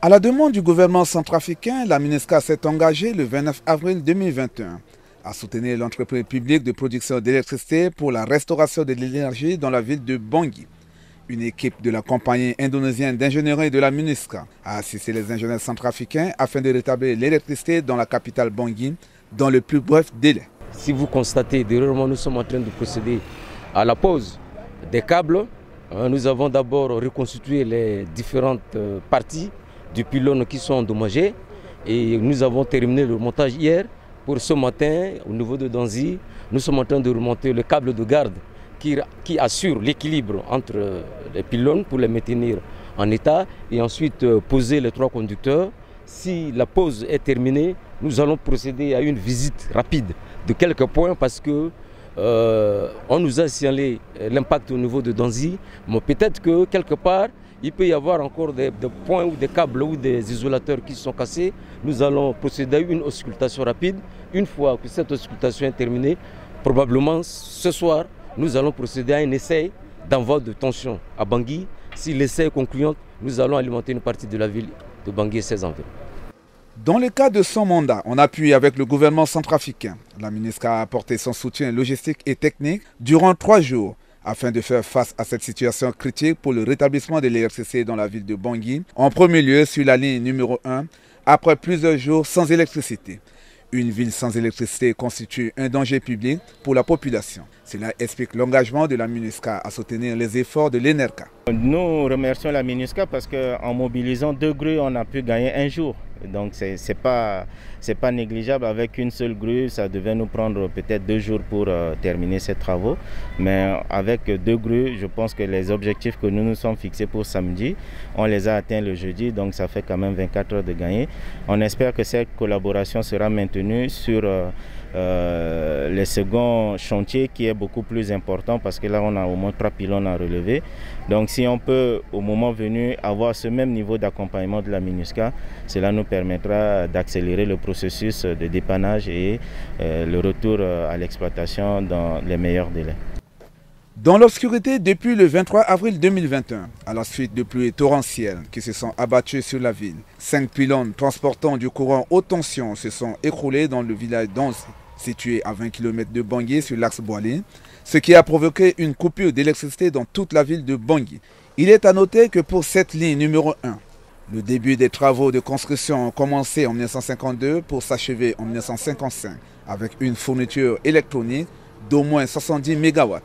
À la demande du gouvernement centrafricain, la MINUSCA s'est engagée le 29 avril 2021 à soutenir l'entreprise publique de production d'électricité pour la restauration de l'énergie dans la ville de Bangui. Une équipe de la compagnie indonésienne d'ingénierie de la MINUSCA a assisté les ingénieurs centrafricains afin de rétablir l'électricité dans la capitale Bangui dans le plus bref délai. Si vous constatez, derrière moi, nous sommes en train de procéder à la pose des câbles. Nous avons d'abord reconstitué les différentes parties du pylône qui sont endommagées et nous avons terminé le montage hier. Pour ce matin, au niveau de Danzi, nous sommes en train de remonter le câble de garde qui assure l'équilibre entre les pylônes pour les maintenir en état et ensuite poser les 3 conducteurs. Si la pose est terminée, nous allons procéder à une visite rapide de quelques points parce que on nous a signalé l'impact au niveau de Danzi, mais peut-être que quelque part, il peut y avoir encore des points ou des câbles ou des isolateurs qui sont cassés. Nous allons procéder à une auscultation rapide. Une fois que cette auscultation est terminée, probablement ce soir, nous allons procéder à un essai d'envoi de tension à Bangui. Si l'essai est concluant, nous allons alimenter une partie de la ville de Bangui et ses environs. Dans le cadre de son mandat, on appuie avec le gouvernement centrafricain. La MINUSCA a apporté son soutien logistique et technique durant 3 jours afin de faire face à cette situation critique pour le rétablissement de l'électricité dans la ville de Bangui, en premier lieu sur la ligne numéro 1, après plusieurs jours sans électricité. Une ville sans électricité constitue un danger public pour la population. Cela explique l'engagement de la MINUSCA à soutenir les efforts de l'ENERCA. Nous remercions la MINUSCA parce qu'en mobilisant 2 grues, on a pu gagner 1 jour. Donc c'est pas négligeable. Avec une seule grue, ça devait nous prendre peut-être 2 jours pour terminer ces travaux. Mais avec 2 grues, je pense que les objectifs que nous nous sommes fixés pour samedi, on les a atteints le jeudi. Donc ça fait quand même 24 heures de gagner. On espère que cette collaboration sera maintenue sur les seconds chantiers qui est beaucoup plus important parce que là on a au moins 3 pylônes à relever. Donc si on peut au moment venu avoir ce même niveau d'accompagnement de la MINUSCA, cela nous permettra d'accélérer le processus de dépannage et le retour à l'exploitation dans les meilleurs délais. Dans l'obscurité depuis le 23 avril 2021, à la suite de pluies torrentielles qui se sont abattues sur la ville, 5 pylônes transportant du courant haute tension se sont écroulés dans le village d'Anzi, situé à 20 km de Bangui sur l'axe Boilé, ce qui a provoqué une coupure d'électricité dans toute la ville de Bangui. Il est à noter que pour cette ligne numéro 1, le début des travaux de construction ont commencé en 1952 pour s'achever en 1955 avec une fourniture électronique d'au moins 70 MW.